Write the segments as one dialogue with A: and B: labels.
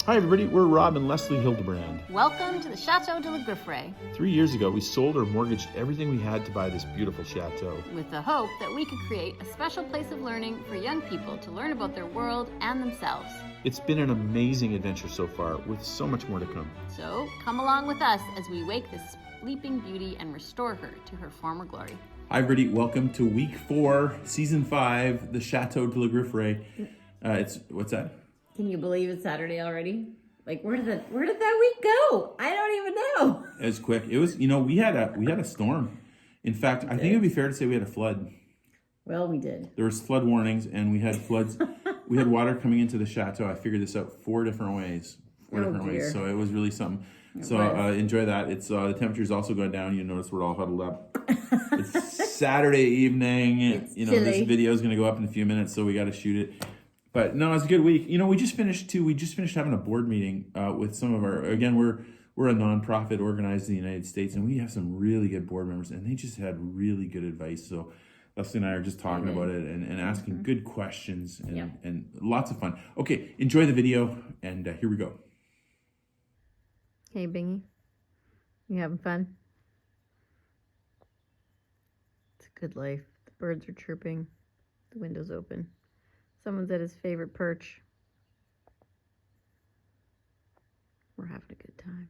A: Hi everybody, we're Rob and Leslie Hildebrand.
B: Welcome to the Chateau de la Grifferaie.
A: 3 years ago, we sold or mortgaged everything we had to buy this beautiful chateau.
B: With the hope that we could create a special place of learning for young people to learn about their world and themselves.
A: It's been an amazing adventure so far, with so much more to come.
B: So come along with us as we wake this sleeping beauty and restore her to her former glory.
C: Hi everybody, welcome to week 4, season 5, the Château de la Grifferaie. What's that?
D: Can you believe it's Saturday already? Like, where did that week go? I don't even know.
C: It was quick. It was, we had a storm. In fact, I think it would be fair to say we had a flood.
D: Well, we did.
C: There was flood warnings, and we had floods. We had water coming into the chateau. I figured this out 4 different ways. Four different ways. So it was really something. Enjoy that. It's the temperature's also going down. You notice we're all huddled up. It's Saturday evening. This video is going to go up in a few minutes, so we got to shoot it. But no, it's a good week. We just finished having a board meeting with some of our, again, we're a nonprofit organized in the United States, and we have some really good board members, and they just had really good advice. So Leslie and I are just talking about it and asking good questions and lots of fun. Okay, enjoy the video, and here we go.
D: Hey, Bingy. You having fun? It's a good life. The birds are chirping. The window's open. Someone's at his favorite perch. We're having a good time.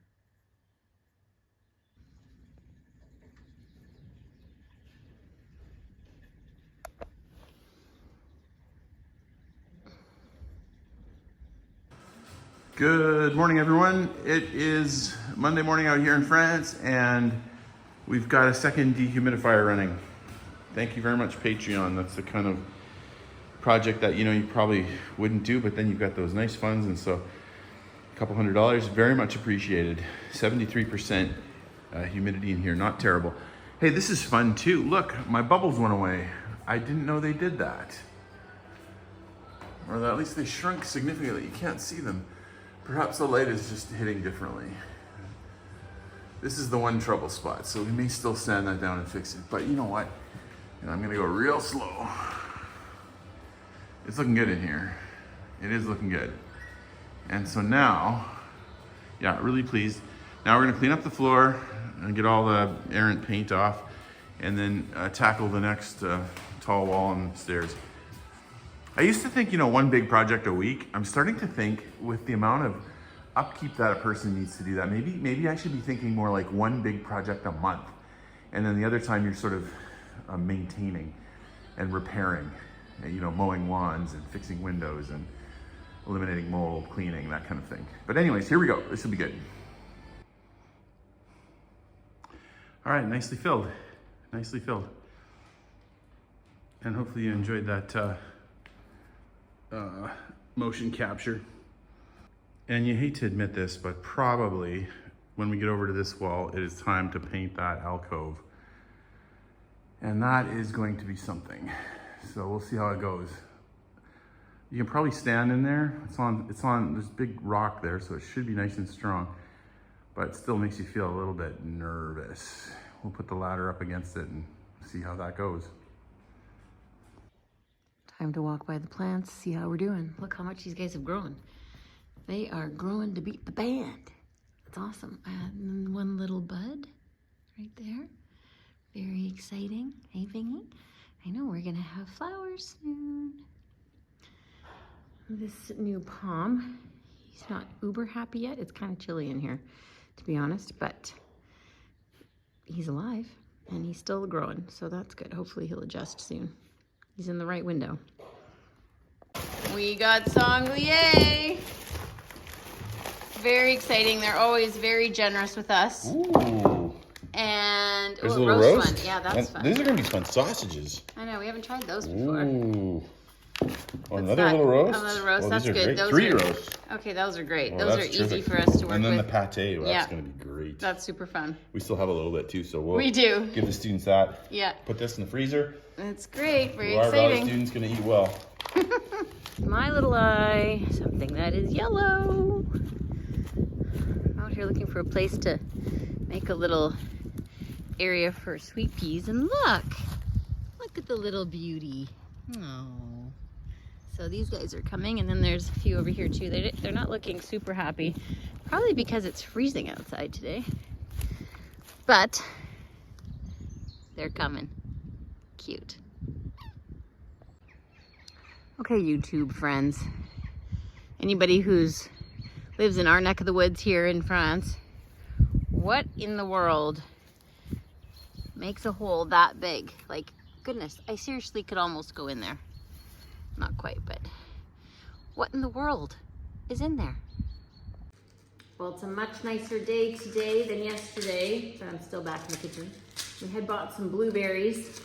C: Good morning, everyone. It is Monday morning out here in France, and we've got a second dehumidifier running. Thank you very much, Patreon. That's the kind of project that you probably wouldn't do, but then you've got those nice funds, and so a couple $100, very much appreciated. 73% humidity in here, not terrible. Hey, this is fun too. Look, my bubbles went away. I didn't know they did that, or at least they shrunk significantly. You can't see them. Perhaps the light is just hitting differently. This is the one trouble spot, so we may still sand that down and fix it, but you know what? I'm gonna go real slow. It's looking good in here. It is looking good. And so now, really pleased. Now we're gonna clean up the floor and get all the errant paint off, and then tackle the next tall wall and stairs. I used to think, one big project a week. I'm starting to think, with the amount of upkeep that a person needs to do that, maybe I should be thinking more like one big project a month. And then the other time you're sort of maintaining and repairing. Mowing lawns and fixing windows and eliminating mold, cleaning, that kind of thing. But anyways, here we go. This will be good. All right, nicely filled. Nicely filled. And hopefully you enjoyed that motion capture. And you hate to admit this, but probably when we get over to this wall, it is time to paint that alcove. And that is going to be something. So we'll see how it goes. You can probably stand in there. It's on this big rock there, so it should be nice and strong, but it still makes you feel a little bit nervous. We'll put the ladder up against it and see how that goes.
D: Time to walk by the plants, see how we're doing. Look how much these guys have grown. They are growing to beat the band. That's awesome. And one little bud right there. Very exciting. Hey, Bingy. I know we're gonna have flowers soon. This new palm, he's not uber happy yet. It's kind of chilly in here, to be honest, but he's alive and he's still growing, so that's good. Hopefully he'll adjust soon. He's in the right window. We got sanglier. Very exciting. They're always very generous with us.
C: Ooh.
D: And
C: there's a little roast.
D: One. Yeah, that's fun.
C: These are gonna be fun sausages.
D: I know, we haven't tried those before.
C: Ooh. Oh, another little roast?
D: Another roast, that's
C: Great.
D: good. Those
C: 3
D: are,
C: roasts.
D: Okay, those are great.
C: Oh,
D: those are easy for us to work with.
C: And then the pate, that's gonna be great.
D: That's super fun.
C: We still have a little bit too, so
D: we do
C: give the students that.
D: Yeah.
C: Put this in the freezer.
D: It's great, very
C: Our
D: exciting.
C: students gonna eat well.
D: My little eye, something that is yellow. Out here looking for a place to make a little area for sweet peas, and look at the little beauty. Oh, So these guys are coming, and then there's a few over here too. They're not looking super happy, probably because it's freezing outside today. But they're coming. Cute. Okay, YouTube friends. Anybody who's lives in our neck of the woods here in France, what in the world makes a hole that big? Like, goodness, I seriously could almost go in there. Not quite, but what in the world is in there? Well, it's a much nicer day today than yesterday, but I'm still back in the kitchen. We had bought some blueberries,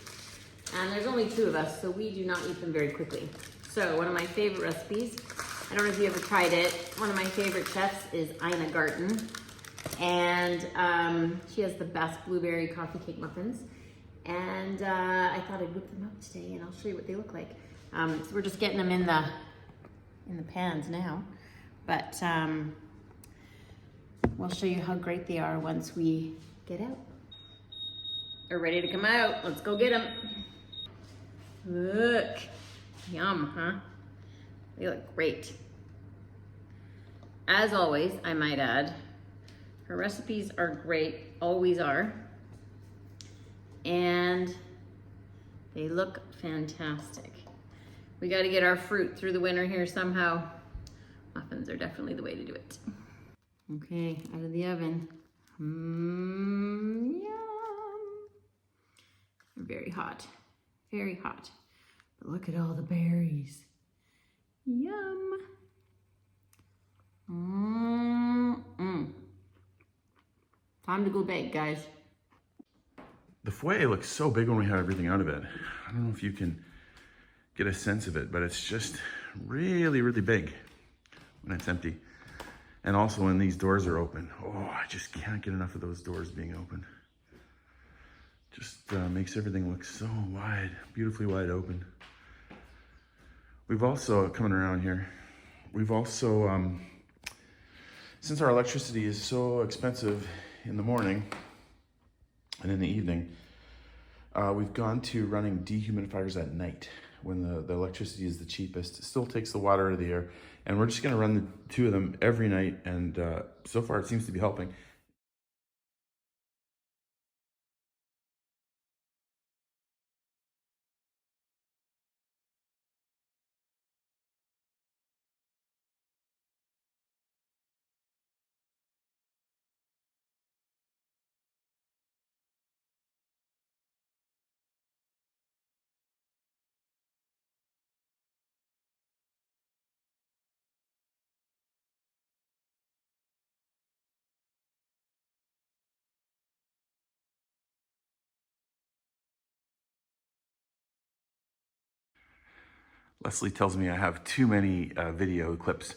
D: and there's only 2 of us, so we do not eat them very quickly. So one of my favorite recipes, I don't know if you ever tried it, one of my favorite chefs is Ina Garten, and she has the best blueberry coffee cake muffins, and I thought I'd whip them up today, and I'll show you what they look like. So we're just getting them in the pans now, but we'll show you how great they are once we get out. They're ready to come out. Let's go get them. Look, yum, huh? They look great. As always, I might add, her recipes are great, always are, and they look fantastic. We got to get our fruit through the winter here somehow. Muffins are definitely the way to do it. Okay, out of the oven. Yum. They're very hot, very hot. But look at all the berries. Yum. Time to go bake, guys.
C: The foyer looks so big when we have everything out of it. I don't know if you can get a sense of it, but it's just really, really big when it's empty. And also when these doors are open. Oh, I just can't get enough of those doors being open. Just makes everything look so wide, beautifully wide open. We've also, coming around here, we've also, since our electricity is so expensive in the morning and in the evening, we've gone to running dehumidifiers at night when the electricity is the cheapest. It still takes the water out of the air, and we're just gonna run the 2 of them every night, and so far it seems to be helping. Leslie tells me I have too many video clips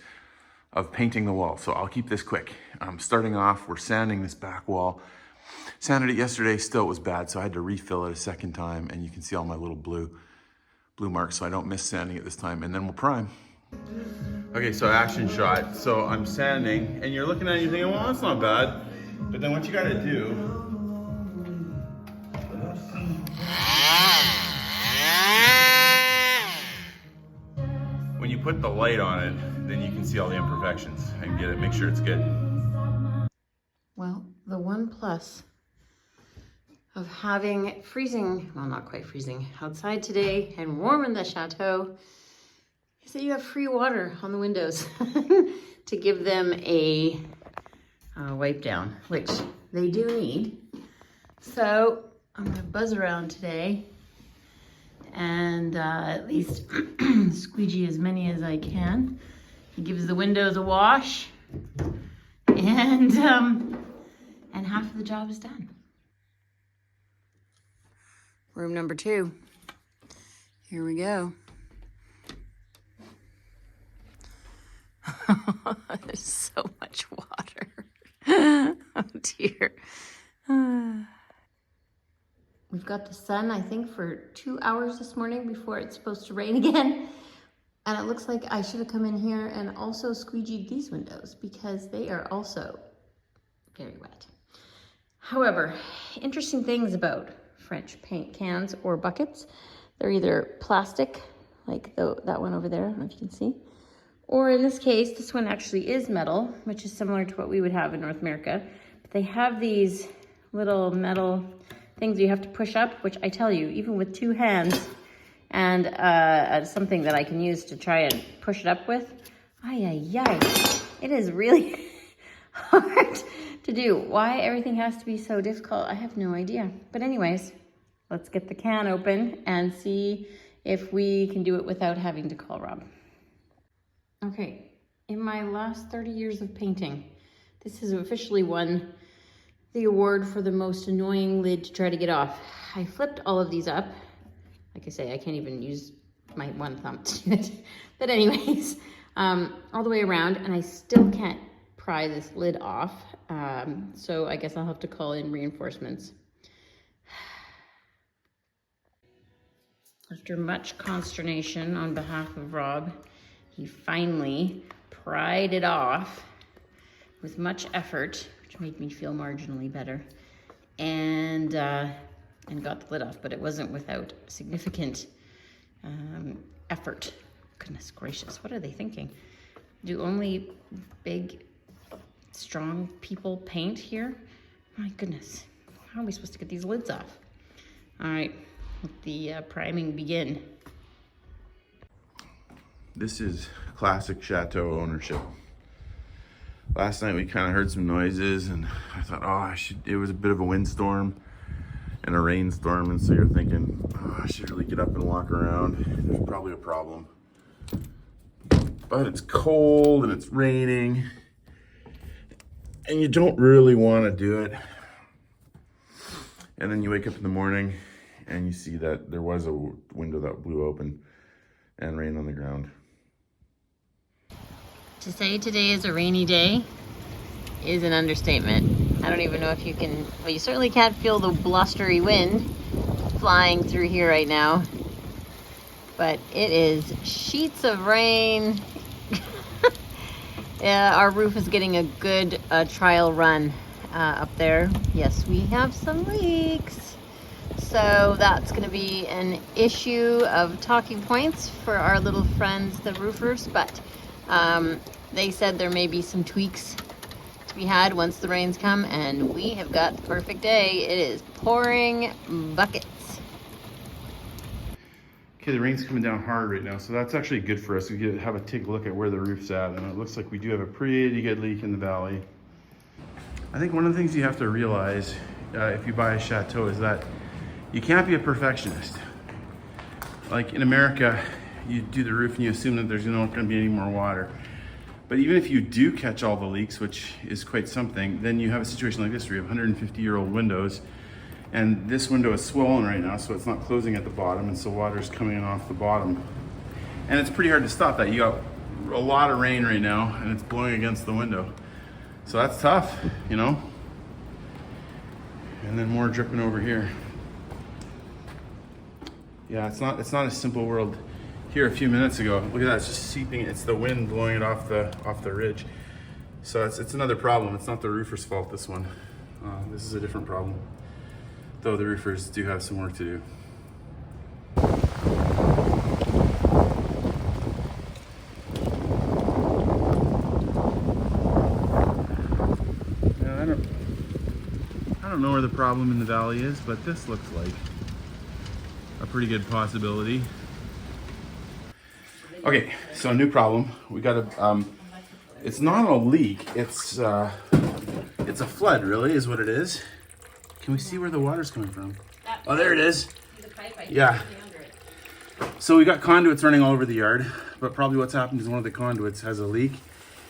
C: of painting the wall, so I'll keep this quick. Starting off, we're sanding this back wall. Sanded it yesterday, still it was bad, so I had to refill it a second time, and you can see all my little blue marks, so I don't miss sanding it this time, and then we'll prime. Okay, so action shot. So I'm sanding, and you're looking at it and you're thinking, well, that's not bad. But then what you gotta do, when you put the light on it, then you can see all the imperfections and get it, make sure it's good.
D: Well, the one plus of having freezing, well, not quite freezing, outside today and warm in the chateau is that you have free water on the windows to give them a wipe down, which they do need. So I'm gonna buzz around today and at least squeegee as many as I can. He gives the windows a wash, and half of the job is done. Room number 2. Here we go. There's so much water. Oh dear. We've got the sun, I think, for 2 hours this morning before it's supposed to rain again. And it looks like I should have come in here and also squeegeed these windows because they are also very wet. However, interesting things about French paint cans or buckets. They're either plastic like that one over there, I don't know if you can see. Or in this case, this one actually is metal, which is similar to what we would have in North America. But they have these little metal things you have to push up, which I tell you, even with 2 hands and something that I can use to try and push it up with, it is really hard to do. Why everything has to be so difficult, I have no idea. But anyways, let's get the can open and see if we can do it without having to call Rob. Okay, in my last 30 years of painting, this has officially won the award for the most annoying lid to try to get off. I flipped all of these up. Like I say, I can't even use my one thumb to do it. But anyways, all the way around, and I still can't pry this lid off. So I guess I'll have to call in reinforcements. After much consternation on behalf of Rob, he finally pried it off with much effort, which made me feel marginally better, and got the lid off, but it wasn't without significant effort. Goodness gracious, what are they thinking? Do only big, strong people paint here? My goodness, how are we supposed to get these lids off? All right, let the priming begin.
C: This is classic Chateau ownership. Last night we kind of heard some noises and I thought, it was a bit of a windstorm and a rainstorm, and so you're thinking, I should really get up and walk around. There's probably a problem. But it's cold and it's raining and you don't really want to do it. And then you wake up in the morning and you see that there was a window that blew open and rain on the ground.
D: To say today is a rainy day is an understatement. I don't even know if you can, well, you certainly can't feel the blustery wind flying through here right now, but it is sheets of rain. Yeah, our roof is getting a good trial run up there. Yes, we have some leaks. So that's going to be an issue of talking points for our little friends, the roofers, but they said there may be some tweaks to be had once the rains come, and we have got the perfect day. It is pouring buckets.
C: Okay, the rain's coming down hard right now, so that's actually good for us. We get have a take a look at where the roof's at, and it looks like we do have a pretty good leak in the valley. I think one of the things you have to realize if you buy a Chateau is that you can't be a perfectionist. Like in America, you do the roof and you assume that there's not going to be any more water. But even if you do catch all the leaks, which is quite something, then you have a situation like this where you have 150-year-old windows, and this window is swollen right now, so it's not closing at the bottom, and so water is coming in off the bottom. And it's pretty hard to stop that. You got a lot of rain right now, and it's blowing against the window. So that's tough, you know? And then more dripping over here. Yeah, it's not a simple world. Here a few minutes ago, look at that, it's just seeping, it's the wind blowing it off the ridge. So it's another problem. It's not the roofer's fault, this one. This is a different problem. Though the roofers do have some work to do. Yeah, I don't know where the problem in the valley is, but this looks like a pretty good possibility. Okay, so a new problem. We got a, it's not a leak, it's a flood, really, is what it is. Can we see where the water's coming from? Oh, there it is. Yeah. So we got conduits running all over the yard, but probably what's happened is one of the conduits has a leak,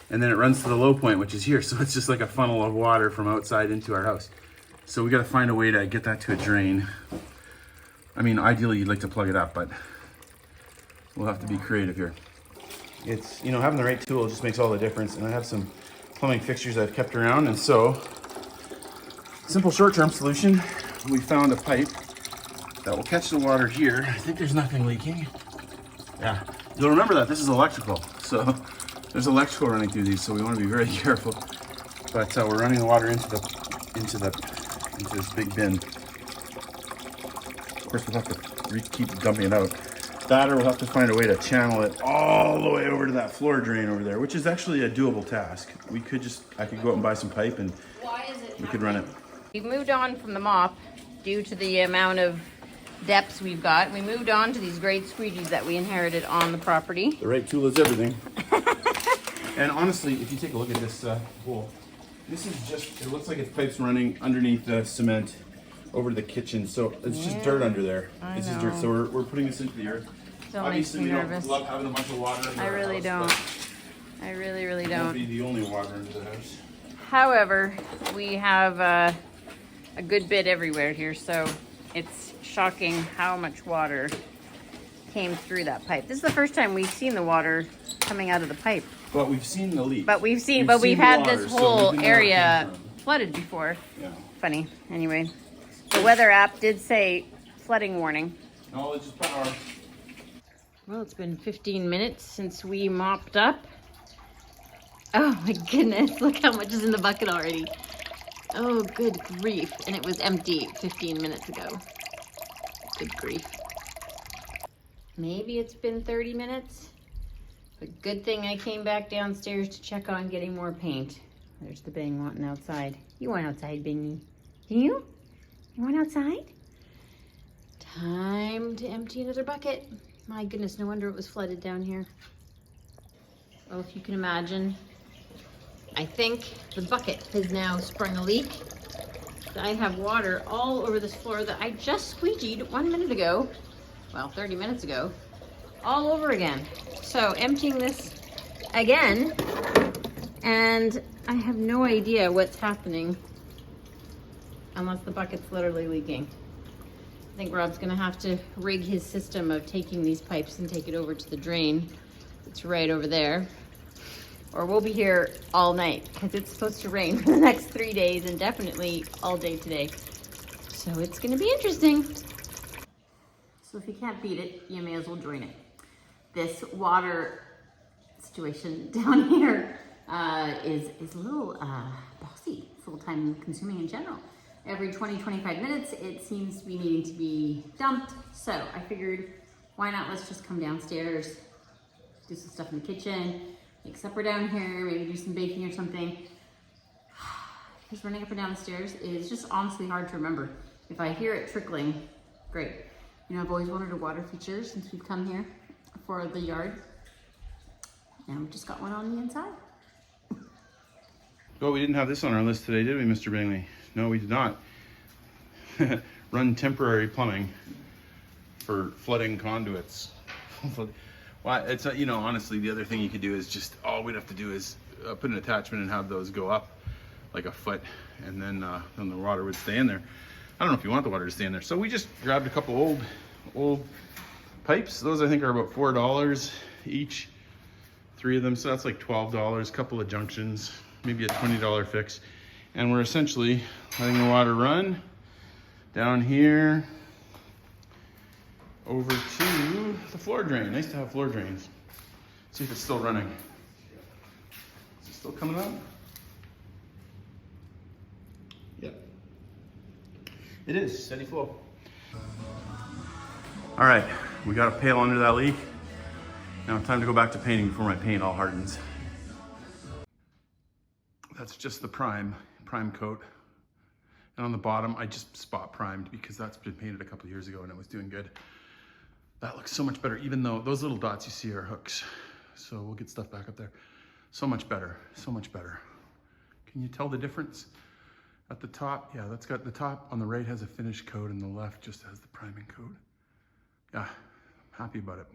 C: and then it runs to the low point, which is here. So it's just like a funnel of water from outside into our house. So we got to find a way to get that to a drain. I mean, ideally you'd like to plug it up, but we'll have to be creative here. It's, you know, having the right tool just makes all the difference. And I have some plumbing fixtures I've kept around, and so simple short-term solution, we found a pipe that will catch the water here. I think there's nothing leaking. Yeah, you'll remember that this is electrical, so there's electrical running through these, so we want to be very careful. But we're running the water into this big bin. Of course, we'll have to keep dumping it out. That, or we'll have to find a way to channel it all the way over to that floor drain over there, which is actually a doable task. We could just, I could go out and buy some pipe and we could run it.
D: We've moved on from the mop due to the amount of depths we've got. We moved on to these great squeegees that we inherited on the property.
C: The right tool is everything. And honestly, if you take a look at this hole, this is just, it looks like it's pipes running underneath the cement over to the kitchen. So it's just dirt under there. It's just dirt. So we're putting this into the earth.
D: Still
C: Obviously,
D: makes me
C: we
D: nervous.
C: don't love having a bunch of water in
D: I
C: our
D: really
C: house,
D: don't.
C: but
D: I really
C: it won't
D: don't.
C: be the only water into the house.
D: However, we have a good bit everywhere here, so it's shocking how much water came through that pipe. This is the first time we've seen the water coming out of the pipe.
C: But we've seen the leak.
D: But we've
C: seen
D: had
C: water,
D: this
C: so
D: whole
C: we know where it
D: area
C: came from.
D: flooded before.
C: Yeah.
D: Funny. Anyway, the weather app did say flooding warning.
C: Knowledge is power.
D: Well, it's been 15 minutes since we mopped up. Oh my goodness, look how much is in the bucket already. Oh, good grief. And it was empty 15 minutes ago. Good grief. Maybe it's been 30 minutes. But good thing I came back downstairs to check on getting more paint. There's the Bing wanting outside. You want outside, Bingy? You? You want outside? Time to empty another bucket. My goodness, no wonder it was flooded down here. Well, if you can imagine, I think the bucket has now sprung a leak. I have water all over this floor that I just squeegeed 1 minute ago. Well, 30 minutes ago. All over again. So emptying this again, and I have no idea what's happening unless the bucket's literally leaking. I think Rob's gonna have to rig his system of taking these pipes and take it over to the drain. It's right over there. Or we'll be here all night because it's supposed to rain for the next 3 days and definitely all day today. So it's gonna be interesting. So if you can't beat it, you may as well join it. This water situation down here is a little bossy. It's a little time consuming in general. Every 20-25 minutes, it seems to be needing to be dumped. So I figured, why not, let's just come downstairs, do some stuff in the kitchen, make supper down here, maybe do some baking or something. Because running up and down the stairs is just honestly hard to remember. If I hear it trickling, great. You know, I've always wanted a water feature since we've come here for the yard. And we just got one on the inside.
C: Well, we didn't have this on our list today, did we, Mr. Bingley? No, we did not. Run temporary plumbing for flooding conduits. Well, it's you know, honestly, the other thing you could do is just, all we'd have to do is put an attachment and have those go up like a foot, and then the water would stay in there. I don't know if you want the water to stay in there. So we just grabbed a couple old pipes. Those I think are about $4 each, 3 of them. So that's like $12, a couple of junctions, maybe a $20 fix. And we're essentially letting the water run down here over to the floor drain. Nice to have floor drains. See if it's still running. Is it still coming up? Yep. It is, steady flow. All right, we got a pail under that leak. Now time to go back to painting before my paint all hardens. That's just the prime coat. And on the bottom, I just spot primed because that's been painted a couple of years ago and it was doing good. That looks so much better, even though those little dots you see are hooks. So we'll get stuff back up there. So much better, so much better. Can you tell the difference? At the top, yeah, that's got the top on the right has a finish coat and the left just has the priming coat. Yeah, I'm happy about it.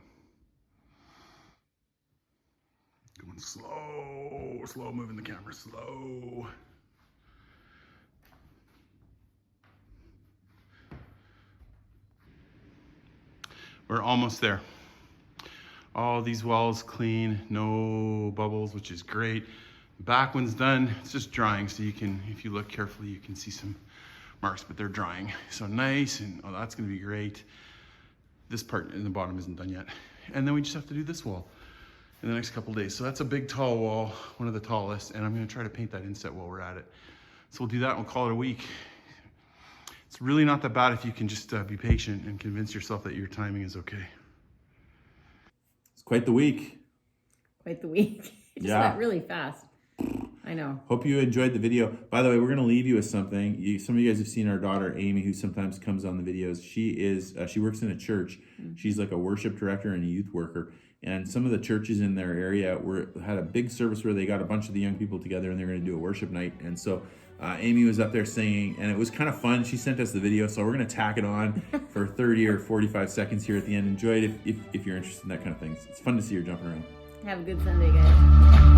C: Going slow moving the camera, slow. We're almost there. All these walls clean, no bubbles, which is great. The back one's done, it's just drying, so you can, if you look carefully, you can see some marks, but they're drying. So nice, and oh, that's gonna be great. This part in the bottom isn't done yet. And then we just have to do this wall in the next couple days. So that's a big tall wall, one of the tallest, and I'm gonna try to paint that inset while we're at it. So we'll do that and we'll call it a week. It's really not that bad if you can just be patient and convince yourself that your timing is okay. quite the week.
D: Quite the week. It just went really fast. I know.
C: Hope you enjoyed the video. By the way, we're going to leave you with something. Some of you guys have seen our daughter, Amy, who sometimes comes on the videos. She works in a church. She's like a worship director and a youth worker. And some of the churches in their area had a big service where they got a bunch of the young people together and they're going to do a worship night. And so Amy was up there singing, and it was kind of fun. She sent us the video, so we're going to tack it on for 30 or 45 seconds here at the end. Enjoy it if you're interested in that kind of thing. It's fun to see her jumping around.
D: Have a good Sunday, guys.